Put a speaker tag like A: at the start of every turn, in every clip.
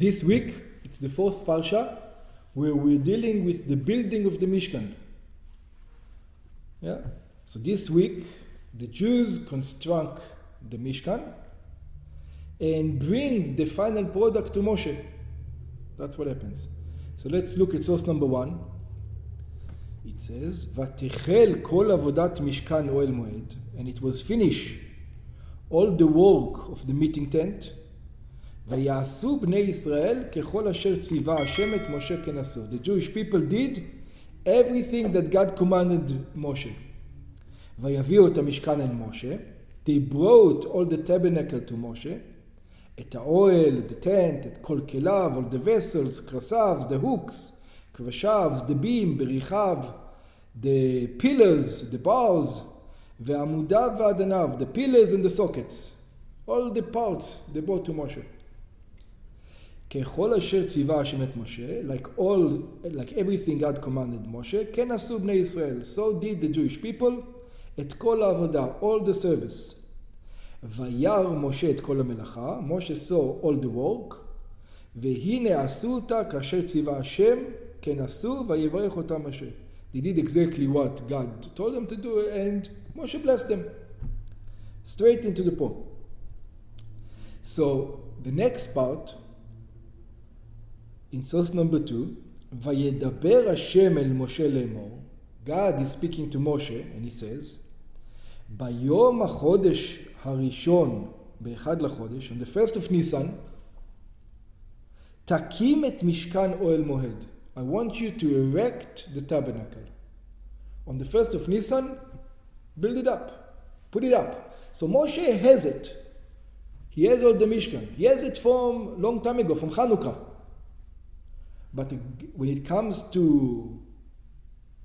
A: This week, it's the fourth Parsha, where we're dealing with the building of the Mishkan. Yeah? So this week, the Jews construct the Mishkan and bring the final product to Moshe. That's what happens. So let's look at source number 1. It says, "Vatechel kol avodat Mishkan Oel Moed," and it was finished all the work of the meeting tent. "Vayasu bnei Israel kechol asher tziva Hashem et Moshe ken asu." The Jewish people did everything that God commanded Moshe. "Vayaviu et Mishkan el Moshe." They brought all the tabernacle to Moshe. Et ha'oel, the tent, et kol kelav, all the vessels, krasav, the hooks, kvashav, the beam, berichav, the pillars, the bars, ve'amudav ve'adanav, the pillars and the sockets. All the parts they brought to Moshe. Kechol asher tziva Hashem et Moshe, like everything God commanded Moshe, ken asu bnei Israel. So did the Jewish people, et kol avodah, all the service. Vayar Moshe et kol hamelacha, Moshe saw all the work. Vehine asu אותה כאשר ציווה Hashem, ken asu, vayevarech otam Moshe. They did exactly what God told them to do, and Moshe blessed them. Straight into the point. So the next part, in source number 2, Vayedaber Hashem el Moshe lemor. God is speaking to Moshe, and he says, Bayom HaChodesh harishon, be'echad lachodesh, on the first of Nisan, Takim et Mishkan Oel Mohed. I want you to erect the tabernacle. On the first of Nisan, build it up, put it up. So Moshe has it. He has all the Mishkan. He has it from long time ago, from Hanukkah. But when it comes to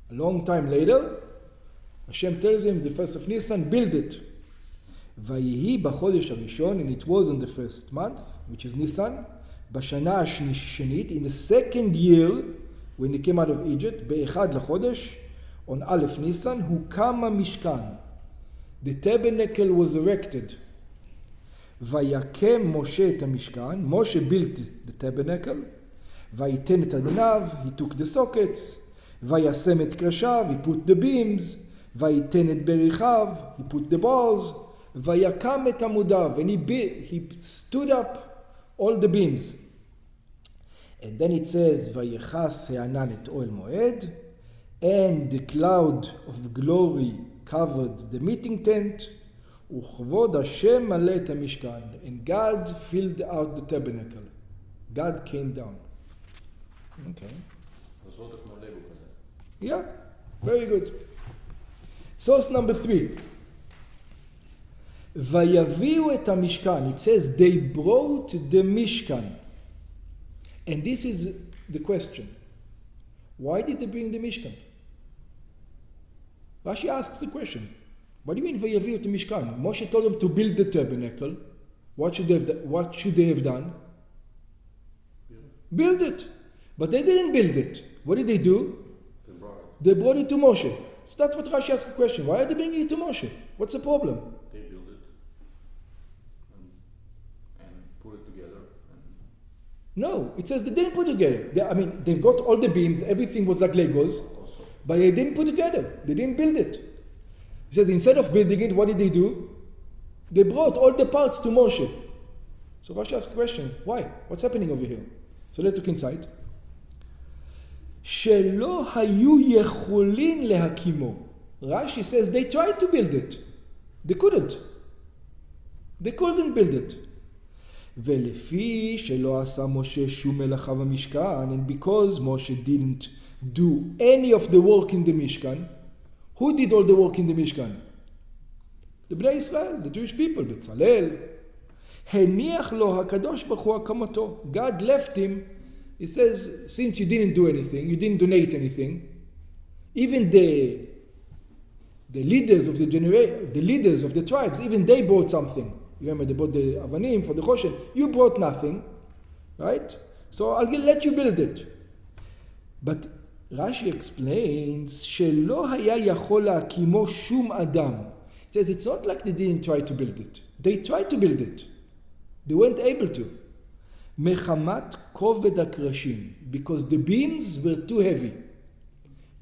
A: a long time later, Hashem tells him, the first of Nisan, build it. Vayihi b'chodesh harishon, and it was on the first month, which is Nisan, b'shana shenit, in the second year, when they came out of Egypt, be'echad lachodesh, on Aleph Nisan, hukama Mishkan. The tabernacle was erected. Vayakem Moshe et Mishkan. Moshe built the tabernacle. Vayiten et adanav, he took the sockets. Vayasem et krashav, he put the beams. Vayiten et berichav, he put the bars. Vayakam et amudav, and he stood up all the beams. And then it says, Vayechas he'anan et oel moed, and the cloud of glory covered the meeting tent. Uchvod Hashem maleh et Mishkan, and God filled out the tabernacle. God came down. Okay. Yeah, very good. Source number 3. Vayaviu et Mishkan. It says they brought the Mishkan. And this is the question. Why did they bring the Mishkan? Rashi asks the question. What do you mean Vayaviu et Mishkan? Moshe told them to build the tabernacle. What should they have done? Build it. But they didn't build it. What did they do? They brought it to Moshe. So that's what Rashi asks the question. Why are they bringing it to Moshe? What's the problem?
B: They built it and put it together.
A: No, it says they didn't put it together. They've got all the beams. Everything was like Legos. But they didn't put it together. They didn't build it. It says instead of building it, what did they do? They brought all the parts to Moshe. So Rashi asks the question, why? What's happening over here? So let's look inside. Shelo hayu yecholin lehakimo. Rashi says they tried to build it. They couldn't. They couldn't build it. Velefi shelo asa Moshe shum melacha v'mishkan, and because Moshe didn't do any of the work in the Mishkan, who did all the work in the Mishkan? The Bnei Israel, the Jewish people, Betzalel. Heniach lo hakadosh baruch hu hakamoto. God left him. He says, since you didn't do anything, you didn't donate anything, even the leaders of the leaders of the tribes, even they brought something. Remember, they brought the avanim for the choshen. You brought nothing, right? So I'll let you build it. But Rashi explains, shelo haya yachol hakimo shum adam. It says it's not like they didn't try to build it. They tried to build it. They weren't able to. Mechamat koved hakrashim, because the beams were too heavy.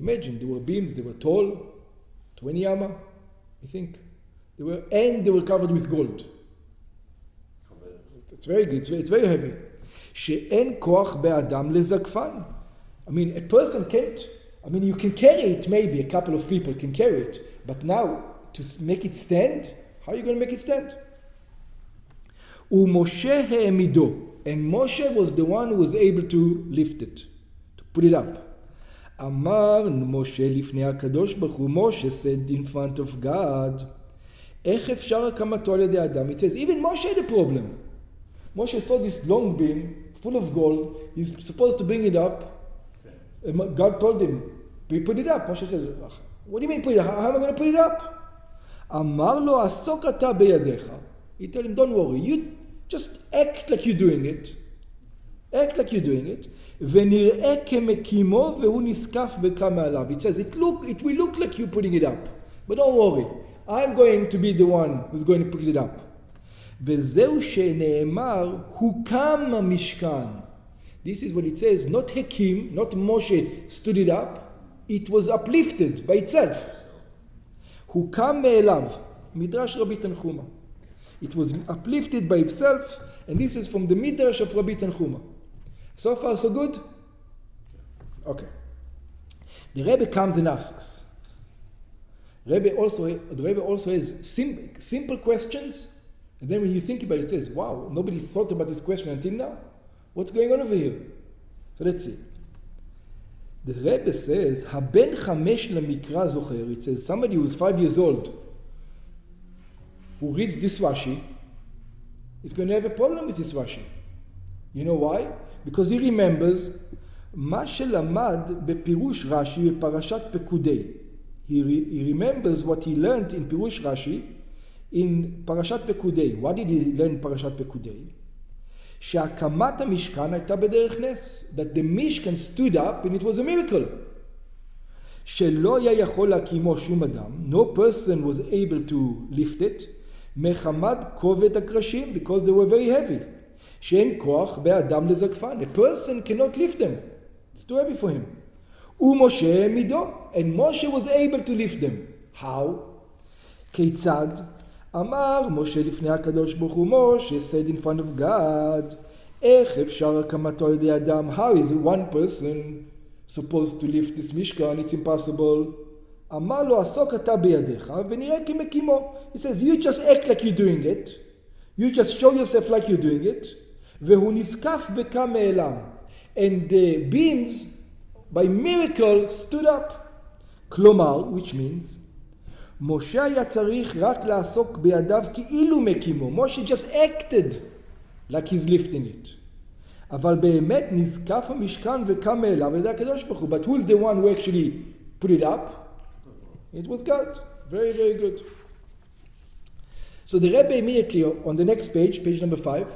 A: Imagine, there were beams, they were tall, 20 amma, I think. And they were covered with gold. It's very good, it's very heavy. She'en koach be'adam lezakfan. I mean, a person can't, you can carry it, maybe a couple of people can carry it, but now, to make it stand, how are you going to make it stand? U'Moshe he'emido. And Moshe was the one who was able to lift it, to put it up. Amar Moshe lifnei HaKadosh Baruch Hu, Moshe said in front of God, Ech efshar hakamato al yedei adam. It says, even Moshe had a problem. Moshe saw this long beam, full of gold, he's supposed to bring it up. And God told him, put it up. Moshe says, what do you mean put it up? How am I going to put it up? Amar lo asok ata beyadecha. He told him, don't worry, you just act like you're doing it. Act like you're doing it. ונראה כמקימו והוא נזקף וקם מעליו. It says, it will look like you're putting it up. But don't worry, I'm going to be the one who's going to put it up. וזהו שנאמר, הוקם המשכן. This is what it says, not Hakim, not Moshe stood it up, it was uplifted by itself. הוקם מאליו, מדרש רבי תנחומא. It was uplifted by itself, and this is from the Midrash of Rabbi Tanchuma. So far, so good? Okay. The Rebbe comes and asks. The Rebbe also has simple questions, and then when you think about it, it says, wow, nobody thought about this question until now. What's going on over here? So let's see. The Rebbe says, Haben chamesh lemikra zocher. It says, somebody who's 5 years old, who reads this Rashi, is going to have a problem with this Rashi. You know why? Because he remembers מה שלמד בפירוש רש"י בפרשת פקודי. He remembers what he learned in פירוש רש"י in פרשת פקודי. What did he learn in פרשת פקודי? שהקמת המשכן הייתה בדרך נס. That the Mishkan stood up and it was a miracle. שלא היה יכול להקימו שום אדם. No person was able to lift it. מחמת כובד הקרשים, because they were very heavy. שאין כוח באדם לזקפן. A person cannot lift them. It's too heavy for him. ומשה מידו. And Moshe was able to lift them. How? כיצד? אמר משה לפני הקדוש ברוך הוא, Moshe said in front of God, איך אפשר הקמתו על ידי אדם? How is one person supposed to lift this Mishkan? It's impossible. אמר לו, עסוק אתה בידיך ונראה כמקימו. He says, you just act like you're doing it. You just show yourself like you're doing it. והוא נזקף וקם מאליו. And the beams, by miracle, stood up. כלומר, which means, משה היה צריך רק לעסוק בידיו כאילו מקימו. Moshe just acted like he's lifting it. אבל באמת נזקף המשכן וקם מאליו על ידי הקדוש ברוך הוא. But who's the one who actually put it up? It was God. Very, very good. So the Rebbe immediately on the next page, page number 5,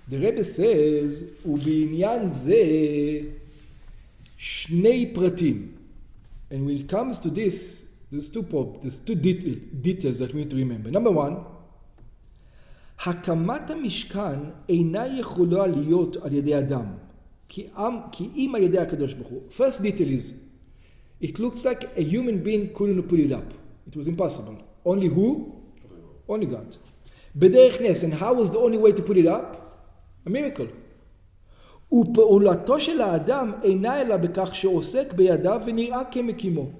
A: the Rebbe says, ובעניין זה שני פרטים. And when it comes to this, there's two details that we need to remember. Number one, הקמת המשכן אינה יכולה להיות על ידי אדם. כי אם על ידי הקדוש ברוך הוא. First detail is, it looks like a human being couldn't put it up. It was impossible. Only who? Only God. בדרך נס. And how was the only way to put it up? A miracle. ופעולתו של האדם אינה אלא בכך שעוסק בידיו ונראה כמקימו.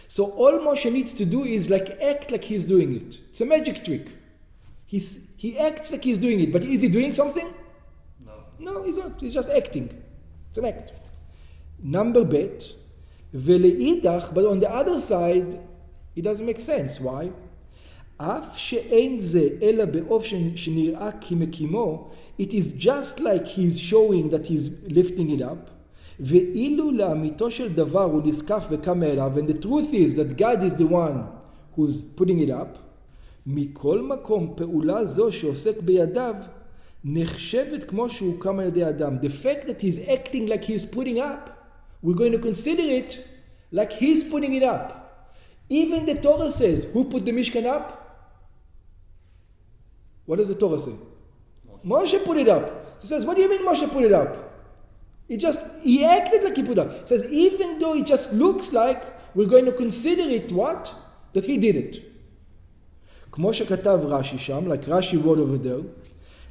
A: So all Moshe needs to do is act like he's doing it. It's a magic trick. He acts like he's doing it, but is he doing something? No, he's not. He's just acting. It's an act. Number bet, ולאידך, but on the other side, it doesn't make sense. Why? אף שאין זה אלא באופן שנראה כמקימו, it is just like he's showing that he's lifting it up, ואילו לאמיתו של דבר הוא נזקף וקם מאליו, and the truth is that God is the one who's putting it up, מכל מקום פעולה זו שעוסק בידיו, נחשבת כמו שהוא קם על ידי אדם. The fact that he's acting like he's putting up, we're going to consider it like he's putting it up. Even the Torah says, who put the Mishkan up? What does the Torah say? Moshe put it up. It says, what do you mean Moshe put it up? He acted like he put it up. It says, even though it just looks like, we're going to consider it what? That he did it. כמו שכתב רש"י שם, like Rashi wrote over there,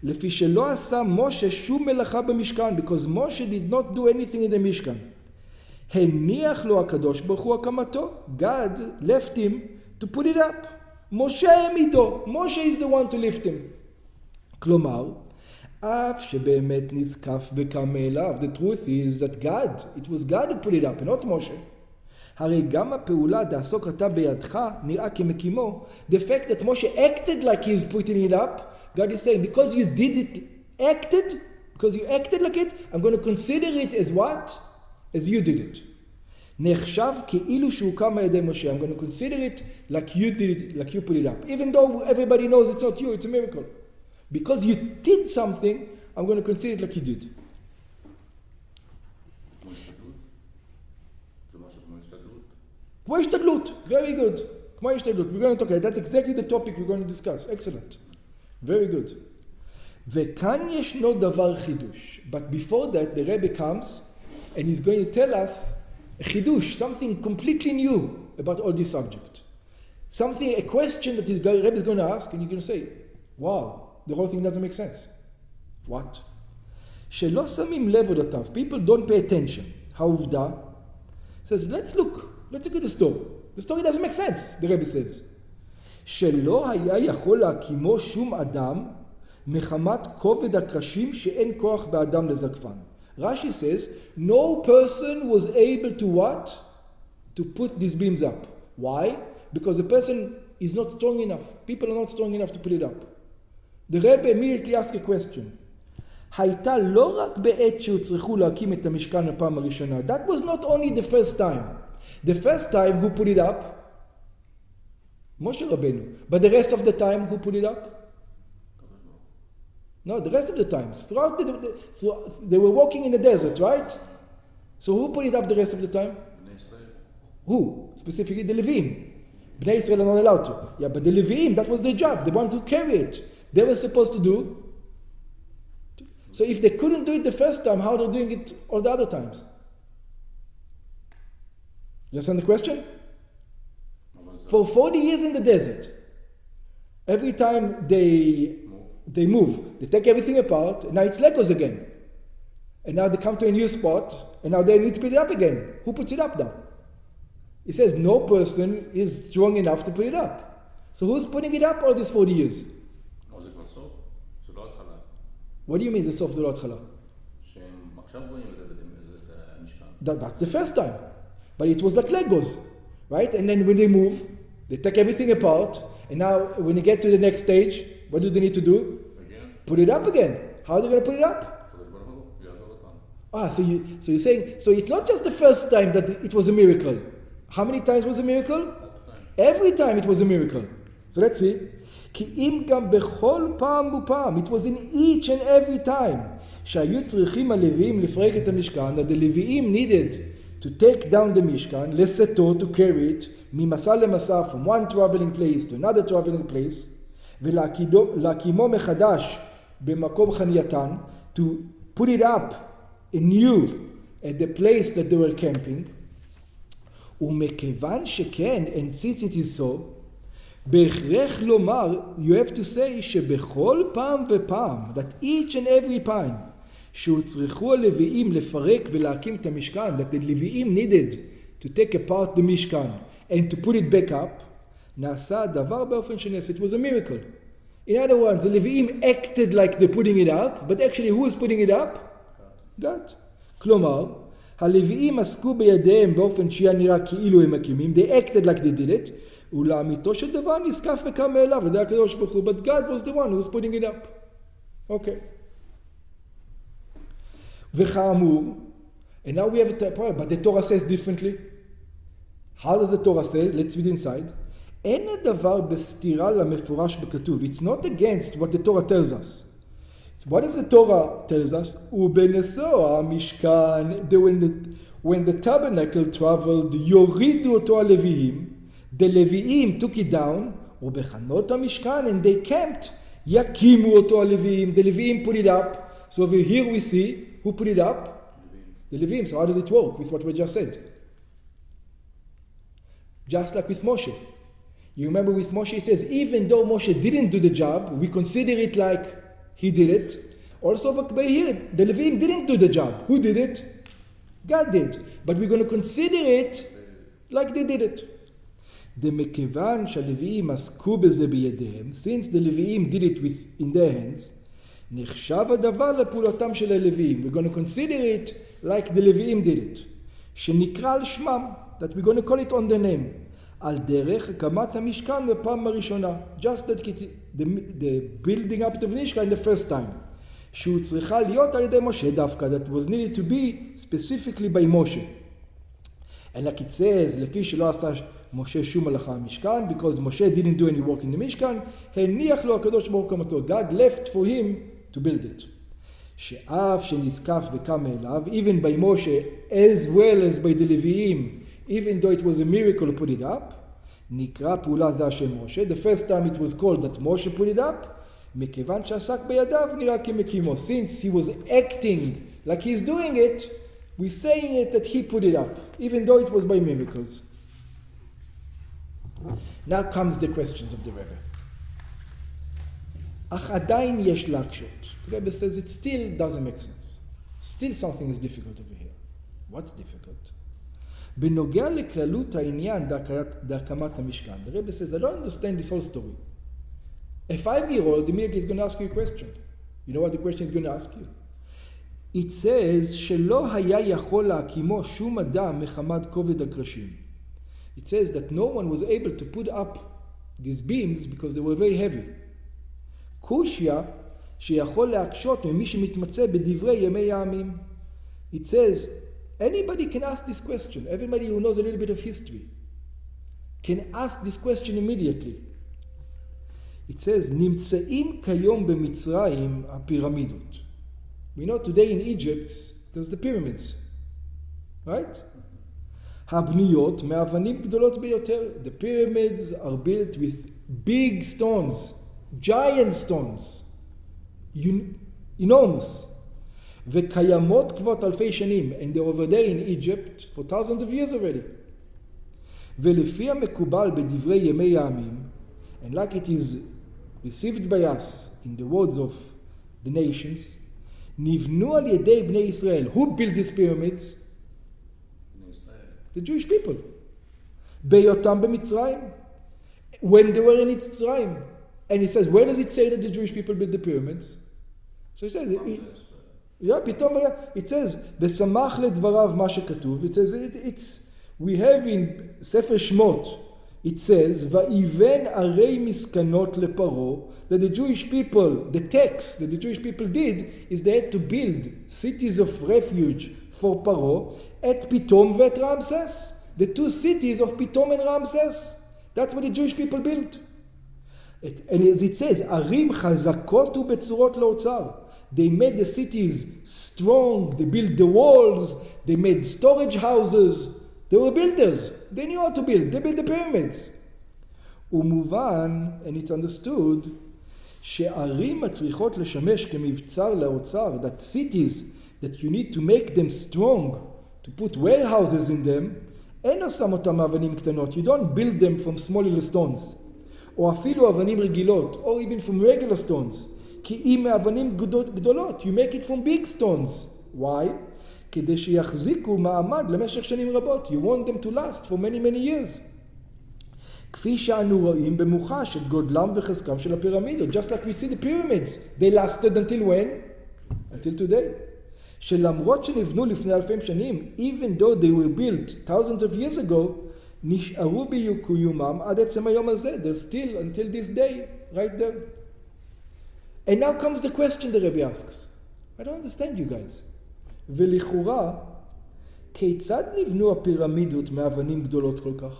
A: לפי שלא עשה משה שום מלאכה במשכן, because Moshe did not do anything in the Mishkan. הניח לו הקדוש ברוך הוא הקמתו. God left him to put it up. משה העמידו. Moshe is the one to lift him. כלומר, אף שבאמת נזקף וקם מאליו. The truth is that God, it was God who put it up, not Moshe. הרי גם הפעולה דעסוק אתה בידך נראה כמקימו. The fact that Moshe acted like he's putting it up, God is saying, because you did it, because you acted like it, I'm going to consider it as what? As you did it. נחשב כאילו שהוקם על ידי משה. I'm going to consider it like you did it, like you put it up. Even though everybody knows it's not you, it's a miracle. Because you did something, I'm going to consider it like you did. כמו השתדלות. Very good. כמו השתדלות. We're going to talk about that. That's exactly the topic we're going to discuss. Excellent. Very good. וכאן ישנו דבר חידוש. But before that, the Rebbe comes and he's going to tell us a chidush, something completely new about all this subject. Something, a question that the Rebbe is going to ask, and you're going to say, wow, the whole thing doesn't make sense. What? שלא שמים לב אודותיו. People don't pay attention. העובדה says, let's look at the story. The story doesn't make sense, the Rebbe says. שלא היה יכול להקימו שום אדם מחמת כובד הקרשים שאין כוח באדם לזקפן. Rashi says, no person was able to what? To put these beams up. Why? Because the person is not strong enough. People are not strong enough to put it up. The Rebbe immediately asks a question. הייתה לא רק בעת שהוצרכו להקים את המשכן הפעם הראשונה. That was not only the first time. The first time, who put it up? Moshe Rabbeinu. But the rest of the time, who put it up? No, the rest of the time. They were walking in the desert, right? So who put it up the rest of the time? Who? Specifically the Levim. Bnei Israel are not allowed to. Yeah, but the Levim, that was their job. The ones who carry it. They were supposed to do. So if they couldn't do it the first time, how are they doing it all the other times? You understand the question? For 40 years in the desert, every time they move, they take everything apart, and now it's Legos again. And now they come to a new spot, and now they need to put it up again. Who puts it up now? It says no person is strong enough to put it up. So who's putting it up all these 40 years? What do you mean the sof זה לא התחלה? That's the first time. But it was like Legos, right? And then when they move, they take everything apart, and now when they get to the next stage, what do they need to do? Again. Put it up again. How are they going to put it up? So you're saying, so it's not just the first time that it was a miracle. How many times was a miracle? Every time it was a miracle. So let's see. כי אם גם בכל פעם ופעם, it was in each and every time, שהיו צריכים הלוויים לפרק את המשכן, that the לוויים needed to take down the Mishkan, לשאתו, to carry it, ממסע למסע, from one traveling place to another traveling place, ולהקימו מחדש במקום חנייתן, to put it up anew at the place that they were camping, ומכיוון שכן, and since it is so, בהכרח לומר, you have to say שבכל פעם ופעם, that each and every time, שהוצרכו הלוויים לפרק ולהקים את המשכן, that the לוויים needed to take apart the Mishkan and to put it back up, נעשה הדבר באופן שנעשה. It was a miracle. In other words, the לוויים acted like they're putting it up, but actually who is putting it up? God. כלומר, הלוויים עסקו בידיהם באופן שהיה נראה כאילו הם מקימים, they acted like they did it, ולאמיתו של דבר נזקף וקם מאליו, לדעת הקדוש ברוך הוא, but God was the one who was putting it up. Okay. וכאמור, and now we have a problem, but the Torah says differently. How does the Torah say? Let's read inside. אין הדבר בסתירה למפורש בכתוב. It's not against what the Torah tells us. So what does the Torah tells us? ובנשוא המשכן, when the tabernacle traveled, יורידו אותו הלוויים, the Leviim took it down, ובחנות המשכן, and they camped Yakimu oto הלוויים, the Levim put it up. So over here we see, who put it up? The Levim. So how does it work with what we just said? Just like with Moshe. You remember with Moshe it says, even though Moshe didn't do the job, we consider it like he did it. Also over here, the Levim didn't do the job. Who did it? God did. But we're going to consider it like they did it. דמכיוון שהלוויים עסקו בזה בידיהם, since the Leviim did it in their hands, נחשב הדבר לפעולתם של הלוויים. We're going to consider it like the Leviim did it. שנקרא על שמם, that we're going to call it on the name. על דרך הקמת המשכן בפעם הראשונה. Just that the building up of Mishkan the first time. שהוא צריכה להיות על ידי משה דווקא, that was needed to be specifically by Moshe. And like it says, לפי שלא עשה משה שום מלאכה המשכן, because Moshe didn't do any work in the Mishkan, הניח לו הקדוש ברוך הוא קמתו. God left for him to build it. שאף שנזקף וקם אליו, even by Moshe, as well as by the Leviim, even though it was a miracle to put it up, נקרא פעולה זה השם משה. The first time it was called that Moshe put it up, מכיוון שעסק בידיו נראה כמקימו. Since he was acting like he's doing it, we're saying it that he put it up, even though it was by miracles. Now comes the questions of the Rebbe. אך עדיין יש להקשות. The Rebbe says it still doesn't make sense. Still something is difficult over here. What's difficult? בנוגע לכללות העניין בהקמת המשכן. The Rebbe says, I don't understand this whole story. A 5-year-old immediately is going to ask you a question. You know what the question is going to ask you? It says שלא היה יכול להקימו שום אדם מחמת כובד הקרשים. It says that no one was able to put up these beams because they were very heavy. קושיה שיכול להקשות ממי שמתמצא בדברי ימי העמים. It says anybody can ask this question. Everybody who knows a little bit of history can ask this question immediately. It says נמצאים כיום במצרים הפירמידות. We know today in Egypt there's the pyramids, right? הבנויות מאבנים גדולות ביותר. The pyramids are built with big stones, giant stones, enormous. וקיימות כבוד אלפי שנים, and they're over there in Egypt for thousands of years already. ולפי המקובל בדברי ימי העמים, and like it is received by us in the words of the nations, נבנו על ידי בני ישראל. Who built these pyramids? The Jewish people. בהיותם במצרים. When they were in Mitzrayim. And he says, where does it say that the Jewish people built the pyramids? So he says, it says, ושמח לדבריו מה שכתוב. It says, we have in ספר שמות, it says, ואיבן ערי מסכנות לפרעה, that the Jewish people, the text that the Jewish people did, is they had to build cities of refuge for Paro, at Pitom ואת Ramses. The two cities of Pitom and Ramses. That's what the Jewish people built. And as it says, ערים חזקות ובצורות לאוצר. They made the cities strong, they built the walls, they made storage houses. They were builders. They knew how to build. They built the pyramids. ומובן, and it's understood, שערים מצריכות לשמש כמבצר לאוצר, that cities, that you need to make them strong, to put warehouses in them, אין עושים אותם מאבנים קטנות. You don't build them from small little stones. או אפילו אבנים רגילות, or even from regular stones. כי אם מאבנים גדולות, you make it from big stones. Why? כדי שיחזיקו מעמד למשך שנים רבות. You want them to last for many many years. כפי שאנו רואים במוחש את גודלם וחזקם של הפירמידות. Just like we see the pyramids. They lasted until when? Until today. שלמרות שנבנו לפני אלפים שנים, even though they were built thousands of years ago, נשארו בקיומם עד עצם היום הזה. They're still until this day, right there. And now comes the question the Rebbe asks. I don't understand you guys. ולכאורה, כיצד נבנו הפירמידות מאבנים גדולות כל כך?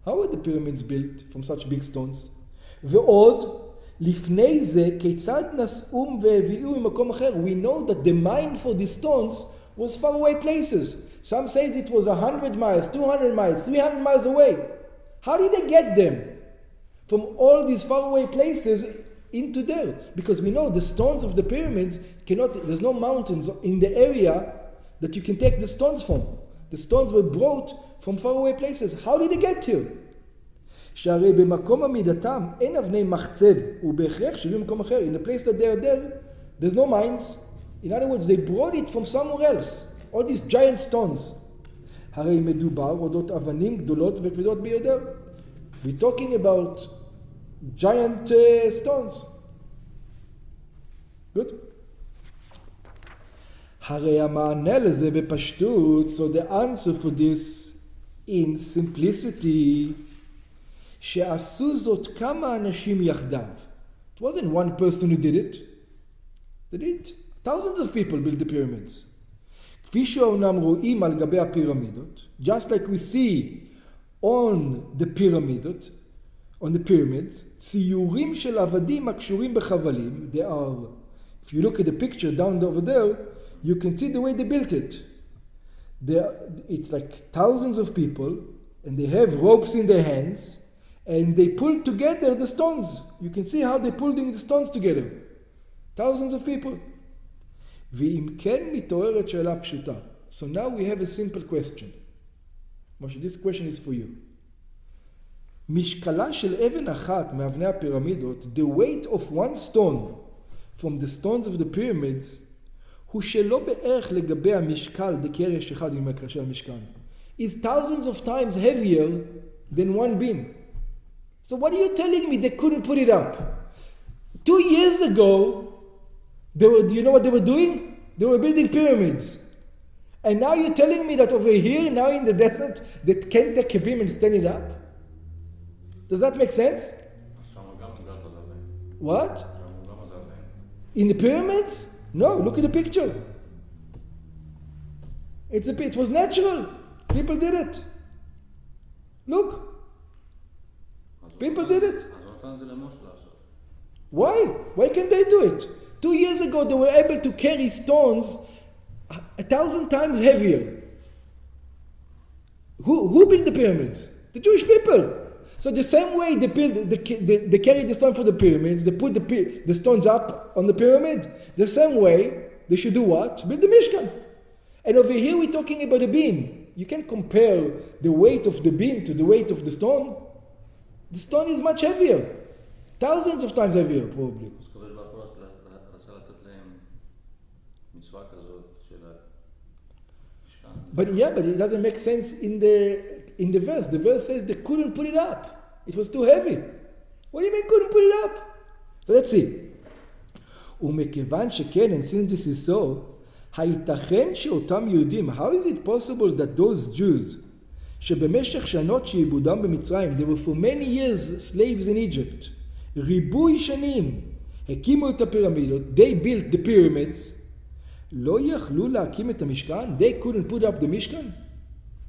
A: How were the pyramids built from such big stones? ועוד, לפני זה, כיצד נסעום והביאו ממקום אחר? We know that the mine for these stones was far away places. Some say it was 100 miles, 200 miles, 300 miles away. How did they get them? From all these far away places into there, because we know the stones of the pyramids there's no mountains in the area that you can take the stones from. The stones were brought from faraway places. How did they get here? שהרי במקום עמידתם אין אבני מחצב ובהכרח שווים במקום אחר. In the place that they are there, there's no mines. In other words, they brought it from somewhere else. All these giant stones. הרי מדובר אודות אבנים גדולות וכבדות ביותר. We're talking about giant stones. Good? הרי המענה לזה בפשטות, so the answer for this in simplicity, שעשו זאת כמה אנשים יחדיו. It wasn't one person who did it. They did it. Thousands of people built the pyramids. כפי שאומנם רואים על גבי הפירמידות, just like we see on the pyramids, ציורים של עבדים הקשורים בחבלים. They are, if you look at the picture down over there, you can see the way they built it. It's like thousands of people, and they have ropes in their hands, and they pull together the stones. You can see how they're pulling the stones together. Thousands of people. ואם כן מתעוררת שאלה פשוטה. So now we have a simple question. Moshe, this question is for you. משקלה של אבן אחת מאבני הפירמידות, the weight of one stone from the stones of the pyramids, הוא שלא בערך לגבי המשקל דקרש אחד עם הקרשי המשכן, is thousands of times heavier than one beam. So what are you telling me they couldn't put it up? 2 years ago, do you know what they were doing? They were building pyramids. And now you're telling me that over here, now in the desert, they can't take a beam and stand it up? Does that make sense? What? In the pyramids? No, look at the picture. It was natural. People did it. Look. People did it. Why? Why can't they do it? 2 years ago, they were able to carry stones 1,000 times heavier. Who built the pyramids? The Jewish people. So the same way they carried the stone for the pyramids, they put the stones up on the pyramid. The same way they should do what? Build the Mishkan. And over here we're talking about a beam. You can't compare the weight of the beam to the weight of the stone. The stone is much heavier. Thousands of times heavier, probably. But it doesn't make sense in the verse. The verse says they couldn't put it up. It was too heavy. What do you mean couldn't put it up? So let's see. ומכיוון שכן, and since this is so, הייתכן שאותם יהודים, how is it possible that those Jews, שבמשך שנות שעיבודם במצרים, they were for many years slaves in Egypt, ריבוי שנים, הקימו את הפירמידות, they built the pyramids, לא יכלו להקים את המשכן? They couldn't put up the Mishkan?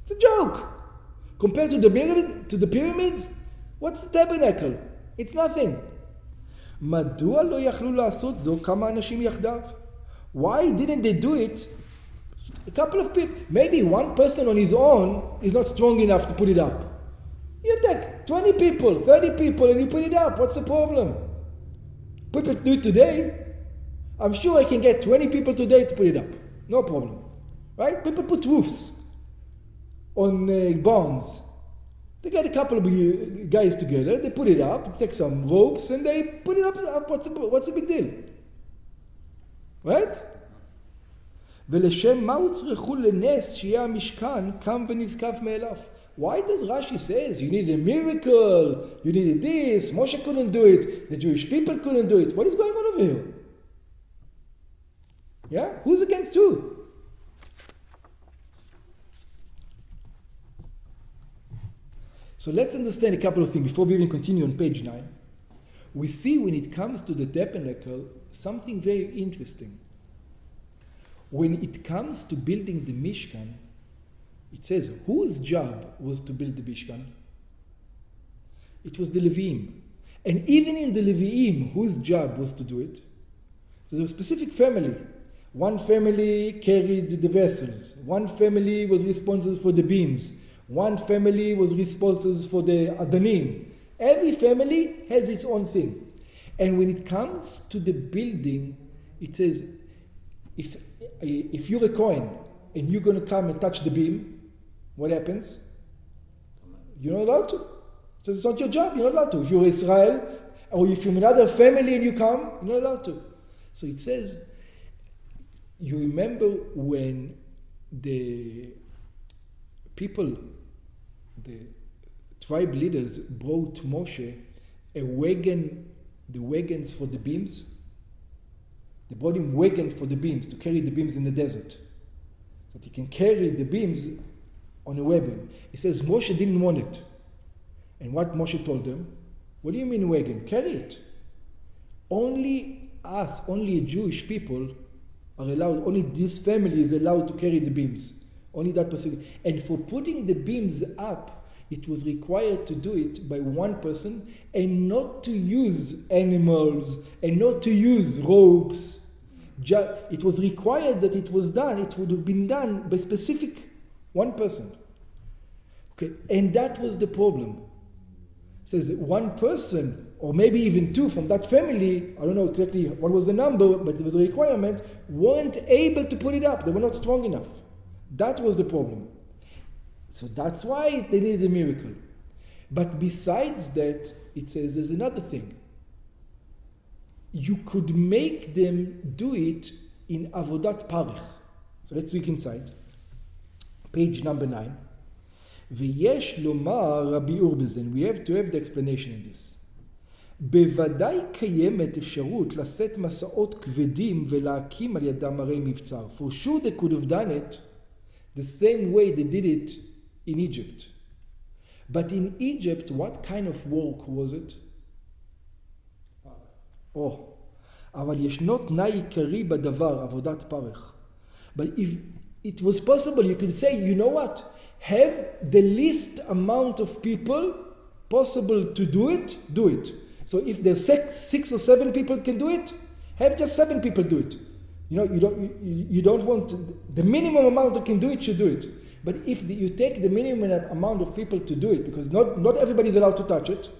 A: It's a joke. Compared to the pyramids, what's the tabernacle? It's nothing. מדוע לא יכלו לעשות זו כמה אנשים יחדיו? Why didn't they do it? A couple of people. Maybe one person on his own is not strong enough to put it up. You take 20 people, 30 people, and you put it up. What's the problem? People do it today. I'm sure I can get 20 people today to put it up. No problem. Right? People put roofs on barns. They get a couple of guys together, they put it up, take some ropes, and they put it up. What's the big deal? Right? ולשם מה הוצרכו לנס שיהיה המשכן קם ונזקף מאליו? Why does Rashi says you need a miracle, you needed this, Moshe couldn't do it, the Jewish people couldn't do it? What is going on over here? Yeah? Who's against who? So let's understand a couple of things before we even continue on page 9. We see when it comes to the tabernacle something very interesting. When it comes to building the Mishkan, it says whose job was to build the Mishkan? It was the Leviim. And even in the Leviim, whose job was to do it? So there was a specific family. One family carried the vessels. One family was responsible for the beams. One family was responsible for the Adanim. Every family has its own thing. And when it comes to the building, it says, if you're a Kohen and you're going to come and touch the beam, what happens? You're not allowed to. So it's not your job, you're not allowed to. If you're Israel, or if you're another family and you come, you're not allowed to. So it says, you remember when the people, the tribe leaders brought Moshe a wagon, the wagons for the beams? They brought him wagon for the beams, to carry the beams in the desert. So that he can carry the beams on a wagon. He says Moshe didn't want it. And what Moshe told them? What do you mean wagon? Carry it. Only us, only Jewish people are allowed, only this family is allowed to carry the beams. Only that person. And for putting the beams up, it was required to do it by one person and not to use animals and not to use ropes. It was required that it was done, it would have been done by specific one person. Okay, and that was the problem. It says that one person, or maybe even two from that family, I don't know exactly what was the number, but it was a requirement, weren't able to put it up. They were not strong enough. That was the problem. So that's why they needed a miracle. But besides that, it says there's another thing. You could make them do it in Avodat Parich. So let's look inside. Page number 9. ויש לומר רבי אורבזן, we have to have the explanation in this. בוודאי קיימת אפשרות לשאת מסעות כבדים ולהקים על ידם הרי מבצר. For sure they could have done it the same way they did it in Egypt. But in Egypt, what kind of work was it? אבל ישנו תנאי עיקרי בדבר, עבודת פרך. But if it was possible, you could say, you know what? Have the least amount of people possible to do it, do it. So if there's 6 or 7 people can do it, have just 7 people do it. You know, you don't want the minimum amount that can do it should do it. But if you take the minimum amount of people to do it, because not everybody is allowed to touch it,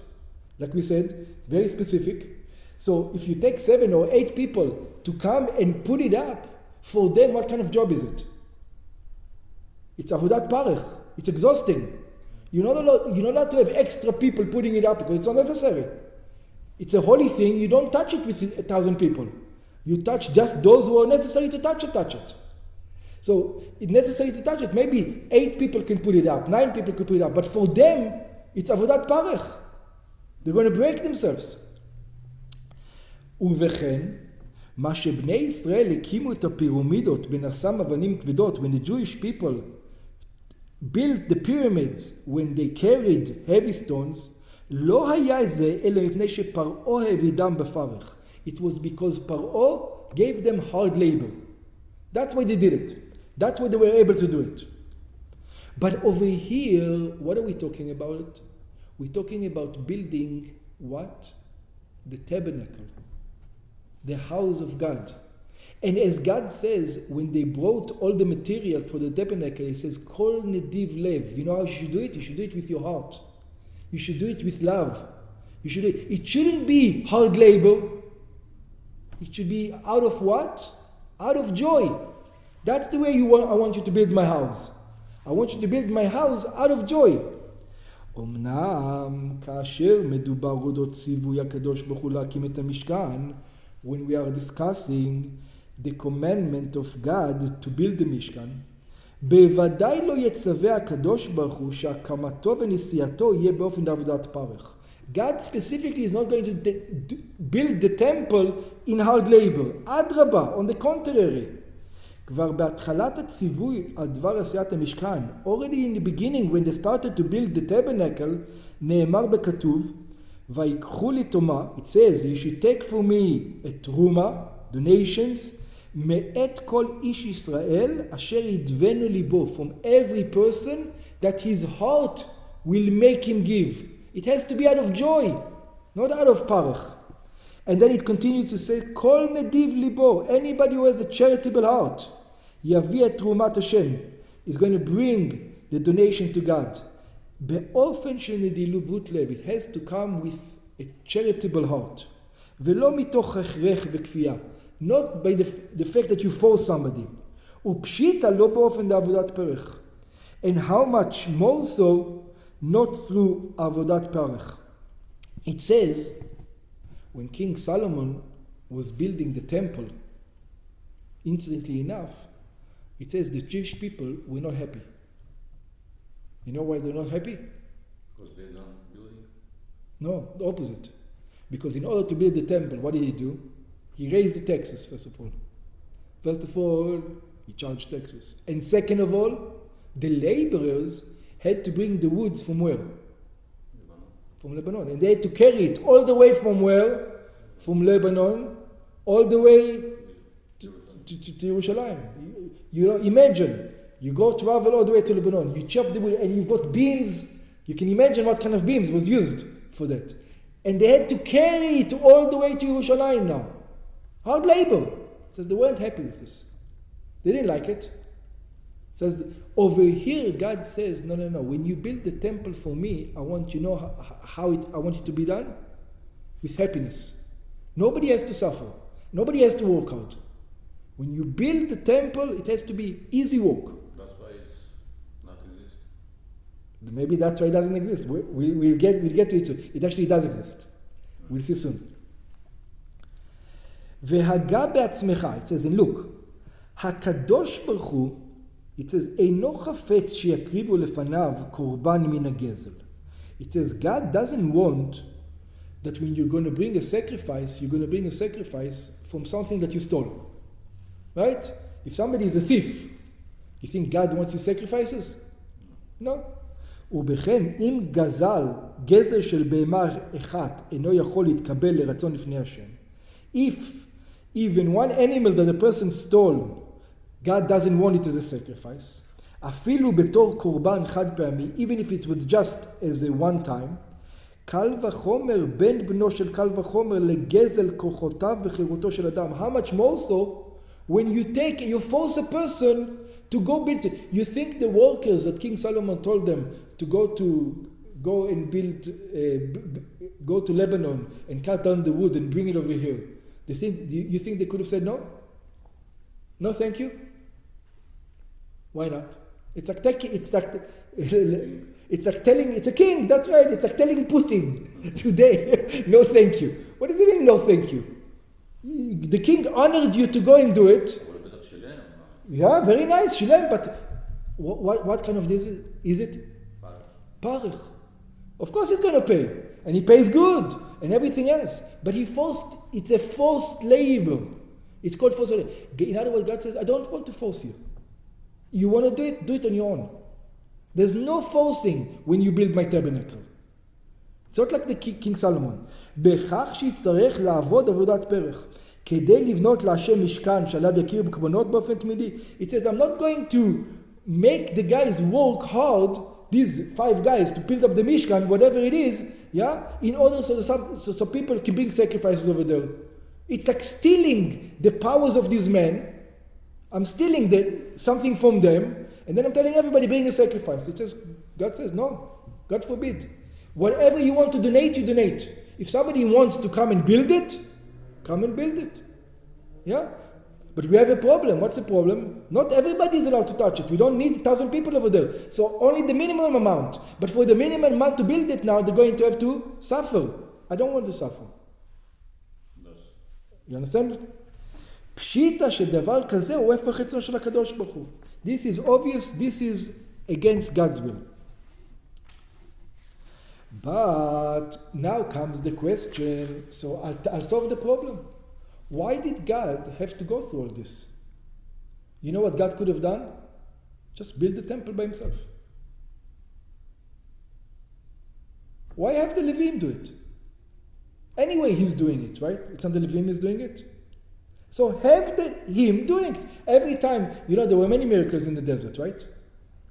A: like we said, it's very specific. So if you take 7 or 8 people to come and put it up, for them, what kind of job is it? It's avodat parich. It's exhausting. You're not allowed to have extra people putting it up because it's unnecessary. It's a holy thing. You don't touch it with 1,000 people. You touch just those who are necessary to touch it. So it's necessary to touch it. Maybe 8 people can put it up, 9 people can put it up. But for them, it's avodat parich. They're going to break themselves. ובכן, מה שבני ישראל הקימו את הפירמידות בנשם אבנים כבדות, when the Jewish people built the pyramids, when they carried heavy stones, לא היה זה אלא מפני שפרעה העבידם בפרך. It was because Paro gave them hard labor. That's why they did it. That's why they were able to do it. But over here, what are we talking about? We're talking about building what? The tabernacle. The house of God. And as God says, when they brought all the material for the tabernacle, He says, Kol nediv lev. You know how you should do it? You should do it with your heart. You should do it with love. You should do it. It shouldn't be hard labor. It should be out of what? Out of joy. That's the way I want you to build my house. I want you to build my house out of joy. אמנם כאשר מדובר אודות ציווי הקדוש ברוך הוא להקים את המשכן, when we are discussing the commandment of God to build the Mishkan, בוודאי לא יצווה הקדוש ברוך הוא שהקמתו ונשיאתו יהיה באופן עבודת פרך. God specifically is not going to build the temple in hard labor. אדרבה, on the contrary. כבר בהתחלת הציווי על דבר עשיית המשכן, already in the beginning when they started to build the tabernacle, נאמר בכתוב, ויקחו לי תומה, it says, you should take for me a תרומה, donations, מאת כל איש ישראל אשר ידבנו ליבו, from every person that his heart will make him give. It has to be out of joy, not out of parach. And then it continues to say, כל נדיב ליבו, anybody who has a charitable heart, יביא את תרומת השם, is going to bring the donation to God. באופן של נדיבות לב, it has to come with a charitable heart. ולא מתוך הכרח וכפייה. Not by the fact that you force somebody. ופשיטה לא באופן לעבודת פרך. And how much more so not through עבודת פרך. It says, when King Solomon was building the temple, incidentally enough, it says the Jewish people were not happy. You know why they're not happy?
B: Because they're done building.
A: No, the opposite. Because in order to build the temple, what did he do? He raised the taxes, first of all. First of all, he charged taxes. And second of all, the laborers had to bring the woods from where?
B: Lebanon.
A: From Lebanon. And they had to carry it all the way from where? From Lebanon, all the way to Jerusalem. You know, imagine, you go travel all the way to Lebanon, you chop the wood, and you've got beams. You can imagine what kind of beams was used for that. And they had to carry it all the way to Jerusalem now. Hard labor. Says they weren't happy with this. They didn't like it. Says over here, God says, no. When you build the temple for me, I want you to know how I want it to be done with happiness. Nobody has to suffer. Nobody has to work hard. When you build the temple, it has to be easy work.
B: That's why it's not exist.
A: Maybe that's why it doesn't exist. We'll get to it soon. It actually does exist. We'll see soon. והגה בעצמך, it says, and look, הקדוש ברוך הוא, it says, אינו חפץ שיקריבו לפניו קורבן מן הגזל. It says, God doesn't want that when you're going to bring a sacrifice, you're going to bring a sacrifice from something that you stole. Right? If somebody is a thief, you think God wants his sacrifices? No. ובכן, אם גזל גזל של בהמה אחת אינו יכול להתקבל לרצון לפני השם. If even one animal that a person stole, God doesn't want it as a sacrifice, אפילו בתור קורבן חד פעמי, even if it was just as a one time, קל וחומר בן בנו של קל וחומר לגזל כוחותיו וחירותו של אדם. How much more so when you force a person to go build it. You think the workers that King Solomon told them to go and build, go to Lebanon and cut down the wood and bring it over here. You think they could have said no? No, thank you. Why not? It's like telling, it's a king, that's right, it's like telling Putin today, no thank you. What does it mean, no thank you? The king honored you to go and do it. Yeah, very nice, shilem, but what kind of this is it? Parich. Of course he's going to pay, and he pays good, and everything else. But it's a forced labor. It's called forced labor. In other words, God says, I don't want to force you. You want to do it on your own. There's no forcing when you build my tabernacle. It's not like the King Solomon. בכך שיצטרך לעבוד עבודת פרך, כדי לבנות להשם משכן שעליו יכיר בקורבנות באופן תמידי. It says, I'm not going to make the guys work hard, these 5 guys, to build up the Mishkan, whatever it is, yeah, in order so people can bring sacrifices over there. It's like stealing the powers of these men. I'm stealing something from them, and then I'm telling everybody, bring a sacrifice. It says, God says, no, God forbid. Whatever you want to donate, you donate. If somebody wants to come and build it, come and build it. Yeah? But we have a problem. What's the problem? Not everybody is allowed to touch it. We don't need 1,000 people over there. So only the minimum amount. But for the minimum amount to build it now, they're going to have to suffer. I don't want to suffer. You understand? פשיטה שדבר כזה הוא הפך חצו של הקדוש ברוך הוא. This is obvious, this is against God's will. But now comes the question, so I'll solve the problem. Why did God have to go through all this? You know what God could have done? Just build the temple by himself. Why have the Levim do it? Anyway, he's doing it, right? It's not the Levim is doing it. So have him doing it. Every time, there were many miracles in the desert, right?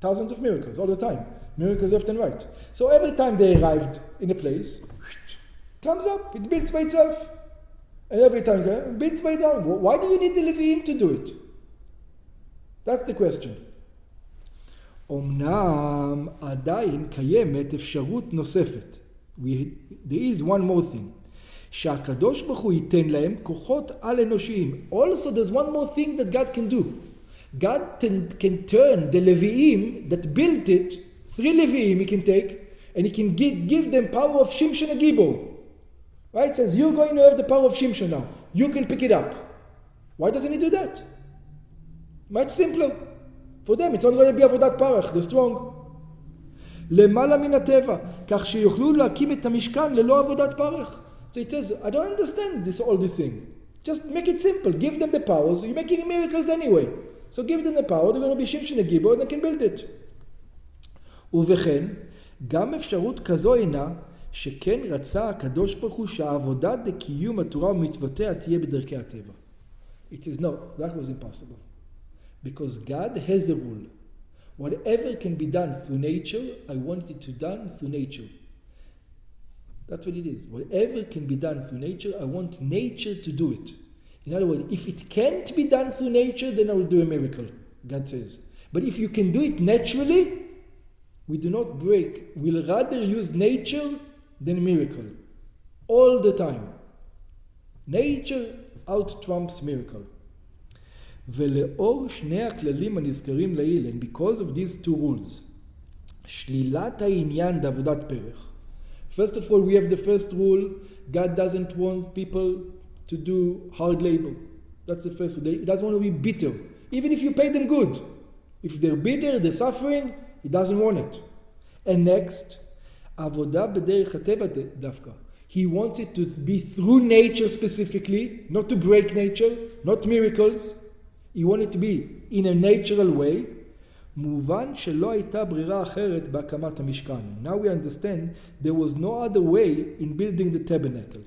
A: Thousands of miracles, all the time. Miracles left and right. So every time they arrived in a place, comes up, it builds by itself. And every time it builds by down. Why do you need the Levim to do it? That's the question. אומנם עדיין קיימת אפשרות נוספת. There is one more thing. שהקדוש ברוך הוא ייתן להם כוחות על-אנושיים. Also, there's one more thing that God can do. God can turn the Levi'im that built it, 3 Levi'im he can take, and he can give them power of Shimshon a Gibor. Right? It says, you're going to have the power of Shimshon now. You can pick it up. Why doesn't he do that? Much simpler. For them, it's not going to be avodat parach, they're strong. למעלה מן הטבע, כך שיוכלו להקים את המשכן ללא עבודת פרך. So it says, I don't understand this all the thing. Just make it simple. Give them the powers. You're making miracles anyway. So give them the power, they're going to be Shimshon a Gibor, and they can build it. ובכן, גם אפשרות כזו אינה, שכן רצה הקדוש ברוך הוא שהעבודה לקיום התורה ומצוותיה תהיה בדרכי הטבע. It says, no, that was impossible. Because God has a rule. Whatever can be done through nature, I want it to be done through nature. That's what it is. Whatever can be done through nature, I want nature to do it. In other words, if it can't be done through nature, then I will do a miracle, God says. But if you can do it naturally, we do not break. We'll rather use nature than a miracle. All the time. Nature out-trumps miracle. ולאור שני הכללים הנזכרים לעיל, and because of these 2 rules, שלילת העניין בעבודת פרך. First of all, we have the first rule, God doesn't want people to do hard labor. That's the first rule. He doesn't want to be bitter. Even if you pay them good. If they're bitter, they're suffering, he doesn't want it. And next, עבודה בדרך הטבע דווקא. He wants it to be through nature specifically, not to break nature, not miracles. He wanted it to be in a natural way. מובן שלא הייתה ברירה אחרת בהקמת המשכן. Now we understand there was no other way in building the tabernacle.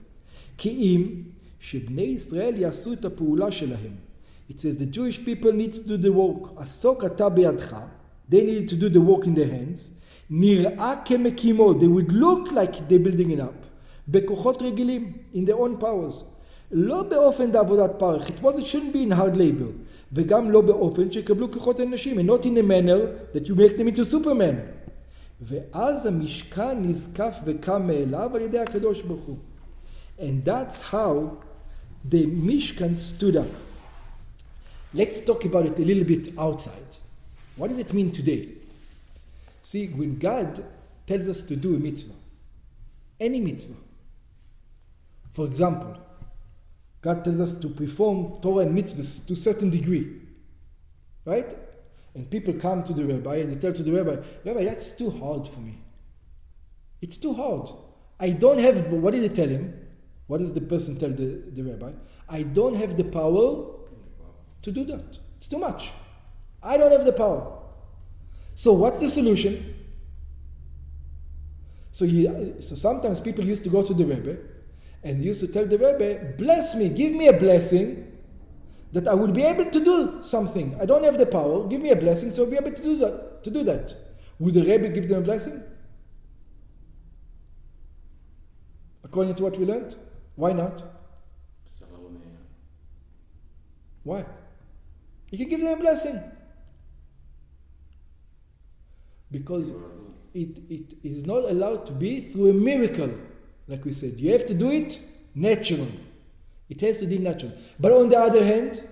A: כי אם שבני ישראל יעשו את הפעולה שלהם. It says the Jewish people need to do the work. עסוק אתה בידך. They need to do the work in their hands. נראה כמקימו. They would look like they're building it up. בכוחות רגילים. In their own powers. לא באופן בעבודת פרך. It shouldn't be in hard labor. וגם לא באופן שיקבלו כוחות אנשים. And not in a manner that you make them into Superman. ואז המשכן נזקף וקם מאליו על ידי הקדוש ברוך הוא. And that's how the Mishkan stood up. Let's talk about it a little bit outside. What does it mean today? See, when God tells us to do a mitzvah, any mitzvah, for example, God tells us to perform Torah and mitzvahs to a certain degree, right? And people come to the rabbi and they tell to the rabbi, Rabbi, that's too hard for me. It's too hard. I don't have, what did they tell him? What does the person tell the rabbi? I don't have the power to do that. It's too much. I don't have the power. So what's the solution? So sometimes people used to go to the Rebbe and used to tell the Rebbe, bless me, give me a blessing that I would be able to do something. I don't have the power, give me a blessing so I'll be able to do that. Would the Rebbe give them a blessing? According to what we learned? Why not? Why? He can give them a blessing. Because it is not allowed to be through a miracle, like we said. You have to do it natural. It has to be natural. But on the other hand,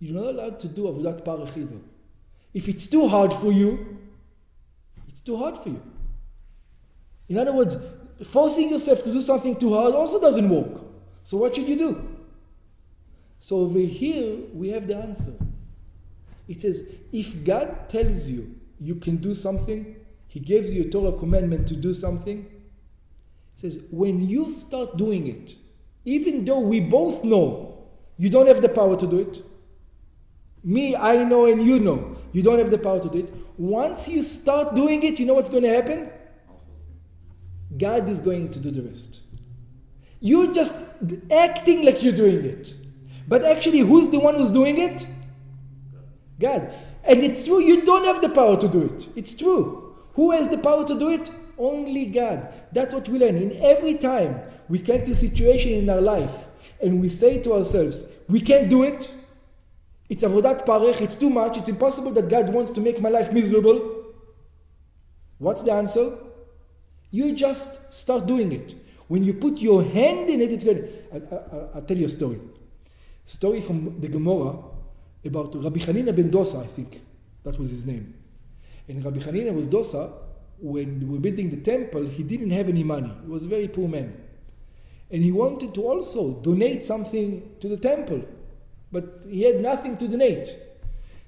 A: you're not allowed to do avodat parach either. If it's too hard for you, it's too hard for you. In other words, forcing yourself to do something too hard also doesn't work. So what should you do? So over here, we have the answer. It says, if God tells you you can do something, He gives you a Torah commandment to do something, it says, when you start doing it, even though we both know you don't have the power to do it, me, I know, and you know, you don't have the power to do it, once you start doing it, you know what's going to happen? God is going to do the rest. You're just acting like you're doing it. But actually, who's the one who's doing it? God. And it's true, you don't have the power to do it. It's true. Who has the power to do it? Only God. That's what we learn. In every time we get to a situation in our life and we say to ourselves, we can't do it. It's avodat parech, it's too much, it's impossible that God wants to make my life miserable. What's the answer? You just start doing it. When you put your hand in it, it's going to... I'll tell you a story. Story from the Gemara about Rabbi Hanina ben Dosa, I think. That was his name. And Rabbi Hanina was Dosa. When they were building the temple, he didn't have any money. He was a very poor man. And he wanted to also donate something to the temple. But he had nothing to donate.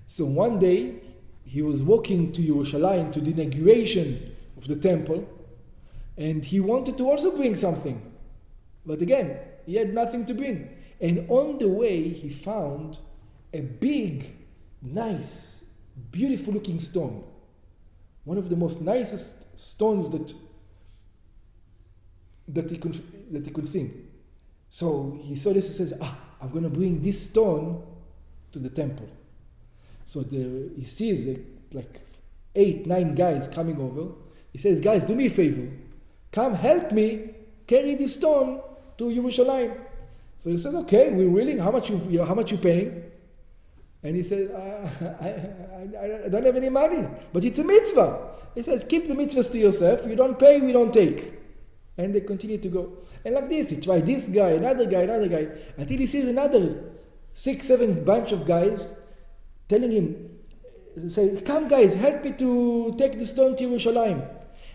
A: So one day, he was walking to Yerushalayim to the inauguration of the temple. And he wanted to also bring something. But again, he had nothing to bring. And on the way, he found a big, nice, beautiful looking stone. One of the most nicest stones that he could think. So he saw this and says, I'm going to bring this stone to the temple. So he sees like 8, 9 guys coming over. He says, guys, do me a favor. Come help me carry this stone to Yerushalayim. So he says, okay, we're willing. How much you paying? And he says, I don't have any money, but it's a mitzvah. He says, keep the mitzvahs to yourself. You don't pay, we don't take. And they continue to go. And like this, he tried this guy, another guy, until he sees another 6, 7 bunch of guys telling him, say, come guys, help me to take the stone to Yerushalayim.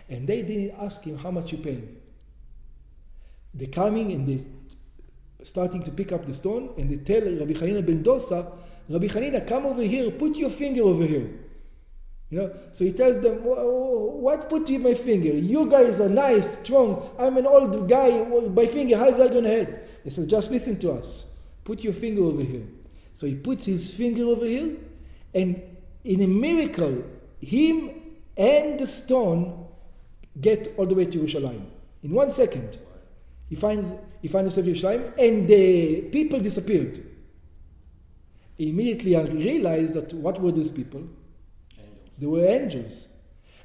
A: And they didn't ask him, how much you paying? They're coming and they're starting to pick up the stone, and they tell Rabbi Hanina ben Dosa, Rabbi Hanina, come over here, put your finger over here. So he tells them, what put in my finger? You guys are nice, strong. I'm an old guy. My finger, how is that going to help? He says, just listen to us. Put your finger over here. So he puts his finger over here, and in a miracle, him and the stone get all the way to Yerushalayim. In 1 second, he finds himself in Yerushalayim, and the people disappeared. Immediately I realized that what were these people? They were angels.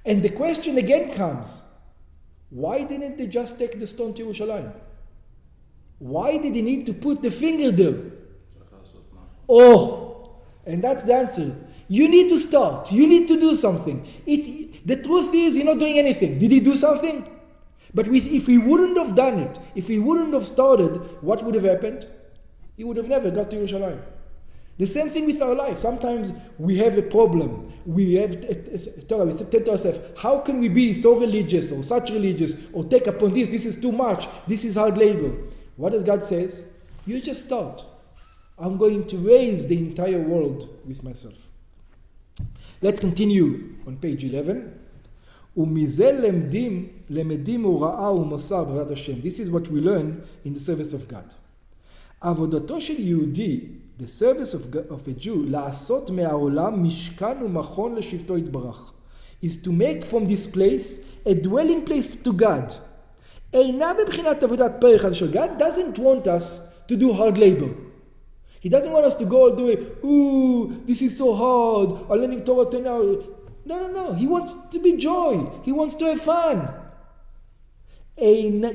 A: And the question again comes, why didn't they just take the stone to Yerushalayim? Why did they need to put the finger there? And that's the answer. You need to start. You need to do something. The truth is, you're not doing anything. Did he do something? But if he wouldn't have done it, if he wouldn't have started, what would have happened? He would have never got to Yerushalayim. The same thing with our life. Sometimes we have a problem. We have Torah. We tell to ourselves, how can we be so religious or such religious or take upon this? This is too much. This is hard labor. What does God say? You just start. I'm going to raise the entire world with myself. Let's continue on page 11. ומזה למדים הוראה ומוסר בעבודת השם. This is what we learn in the service of God. עבודתו של יהודי, the service of a Jew, לעשות מהעולם משכן ומכון לשבטו יתברך, is to make from this place a dwelling place to God. אינה בבחינת עבודת פרך הזה של God doesn't want us to do hard labor. He doesn't want us to go and do it, this is so hard, I'm learning Torah 10 hours. No. He wants to be joy. He wants to have fun.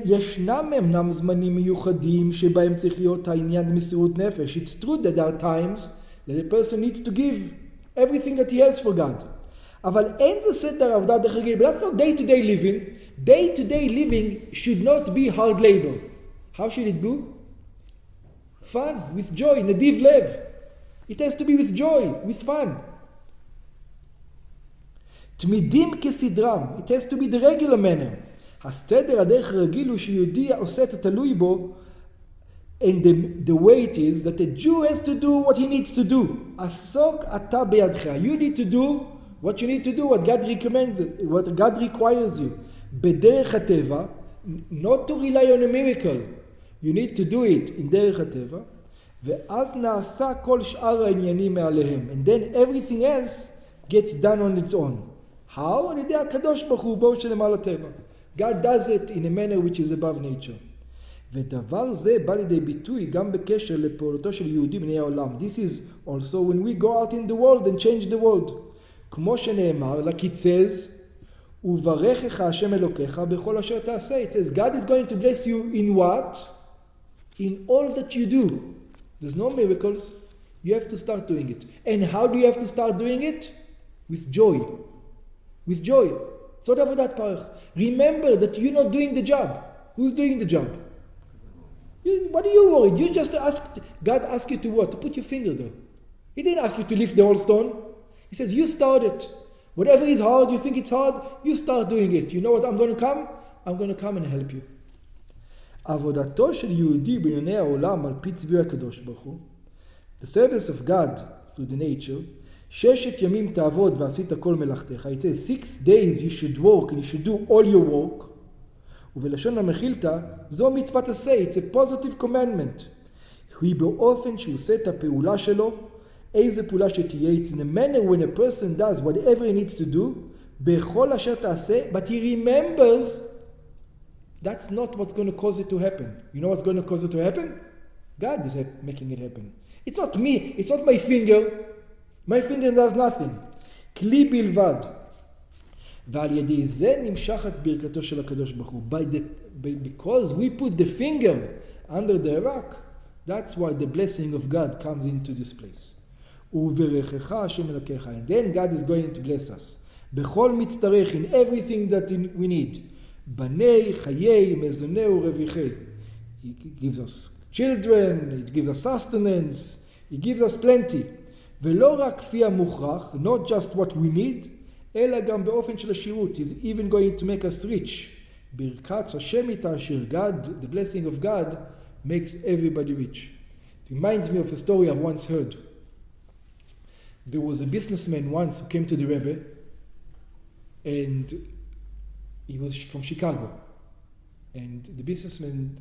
A: ישנם אמנם זמנים מיוחדים שבהם צריך להיות העניין מסירות נפש. It's true that there are times that a person needs to give everything that he has for God. אבל אין זה סדר עבודה דרך רגיל. But that's not day-to-day living. Day-to-day living should not be hard labor. How should it be? Fun, with joy, נדיב לב. It has to be with joy, with fun. תמידים כסדרם. It has to be the regular manner. הסדר הדרך הרגיל הוא שיהודי עושה את התלוי בו, and the way it is that a Jew has to do what he needs to do. עסוק אתה בידך. You need to do what you need to do, what God recommends, what God requires you. בדרך הטבע, not to rely on a miracle. You need to do it in דרך הטבע, ואז נעשה כל שאר העניינים מעליהם. And then everything else gets done on its own. How? על ידי הקדוש ברוך הוא בו שלמעלה הטבע. God does it in a manner which is above nature. ודבר זה בא לידי ביטוי גם בקשר לפעולתו של יהודי בני העולם. This is also when we go out in the world and change the world. כמו שנאמר, like it says, וברכך השם אלוקיך בכל אשר תעשה. It says, God is going to bless you in what? In all that you do. There's no miracles. You have to start doing it. And how do you have to start doing it? With joy. With joy. Remember that you're not doing the job. Who's doing the job? What are you worried? You just asked, God asked you to what? To put your finger there. He didn't ask you to lift the whole stone. He says, you start it. Whatever is hard, you think it's hard, you start doing it. You know what I'm going to come? I'm going to come and help you. עבודתו של יהודי בענייני העולם על פי צביו הקדוש ברוך הוא, the service of God through the nature, ששת ימים תעבוד ועשית כל מלאכתך. It says 6 days you should work and you should do all your work. ובלשון המחילתא, זו מצוות עשה, it's a positive commandment. היא באופן שהוא עושה את הפעולה שלו, איזה פעולה שתהיה, it's in a manner when a person does whatever he needs to do, בכל אשר תעשה, but he remembers that's not what's going to cause it to happen. You know what's going to cause it to happen? God is making it happen. It's not me, it's not my finger. My finger does nothing. כלי בלבד. ועל ידי זה נמשכת ברכתו של הקדוש ברוך הוא. Because we put the finger under the rock, that's why the blessing of God comes into this place. וברכך השם אלוקיך. And then God is going to bless us. בכל מצטרך, in everything that we need. בני, חיי, מזונהו, רוויחי. He gives us children, he gives us sustenance, he gives us plenty. ולא רק כפי המוכרח, not just what we need, אלא גם באופן של השירות. He's even going to make us rich. ברכת השם איתה אשר God, the blessing of God, makes everybody rich. It reminds me of a story I've once heard. There was a businessman once who came to the Rebbe, and he was from Chicago. And the businessman,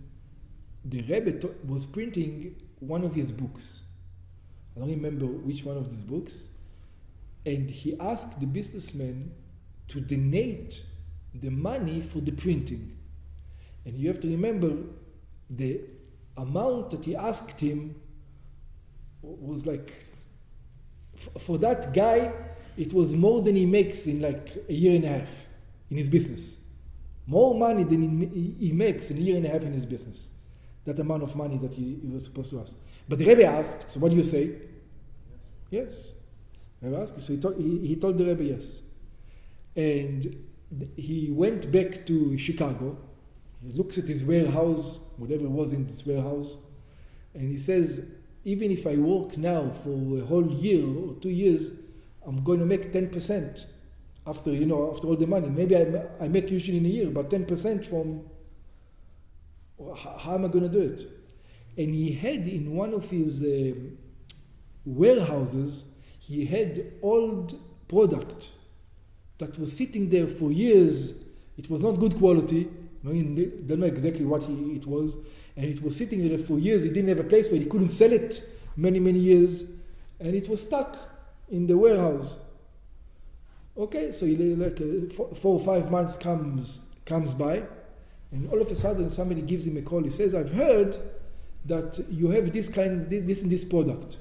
A: the Rebbe was printing one of his books. I don't remember which one of these books. And he asked the businessman to donate the money for the printing. And you have to remember the amount that he asked him was like, for that guy, it was more than he makes in like a year and a half in his business. More money than he makes in a year and a half in his business. That amount of money that he was supposed to ask. But the Rebbe asked, so what do you say? Yes. The Rebbe asked, so he told the Rebbe yes. And he went back to Chicago. He looks at his warehouse, whatever was in this warehouse, and he says, even if I work now for a whole year or 2 years, I'm going to make 10% after all the money. Maybe I make usually in a year, but 10% from, how am I going to do it? And he had in one of his warehouses, he had old product that was sitting there for years. It was not good quality. I don't know exactly what it was. And it was sitting there for years. He didn't have a place where he couldn't sell it many years. And it was stuck in the warehouse. Okay, so 4 or 5 months comes by. And all of a sudden somebody gives him a call. He says, I've heard that you have this and this product.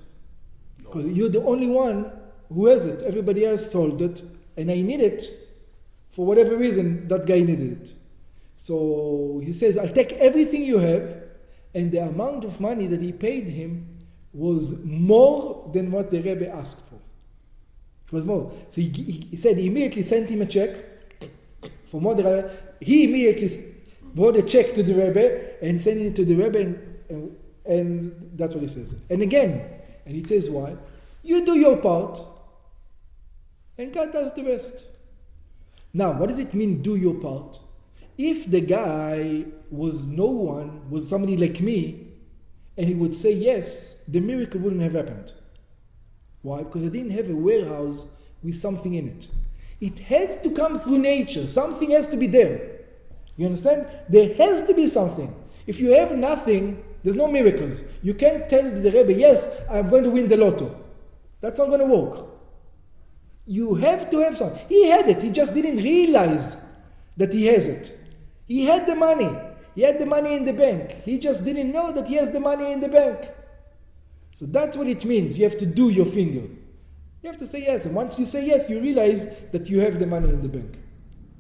A: Because you're the only one who has it. Everybody else sold it. And I need it. For whatever reason, that guy needed it. So he says, I'll take everything you have, and the amount of money that he paid him was more than what the Rebbe asked for. It was more. So he said he immediately sent him a check for more than the Rebbe. He immediately brought a check to the Rebbe and sent it to the Rebbe, and that's what he says. And again, and he says why? You do your part, and God does the rest. Now, what does it mean, do your part? If the guy was somebody like me, and he would say yes, the miracle wouldn't have happened. Why? Because I didn't have a warehouse with something in it. It has to come through nature. Something has to be there. You understand? There has to be something. If you have nothing, there's no miracles. You can't tell the Rebbe, yes, I'm going to win the lotto. That's not going to work. You have to have something. He had it. He just didn't realize that he has it. He had the money. He had the money in the bank. He just didn't know that he has the money in the bank. So that's what it means. You have to do your finger. You have to say yes. And once you say yes, you realize that you have the money in the bank.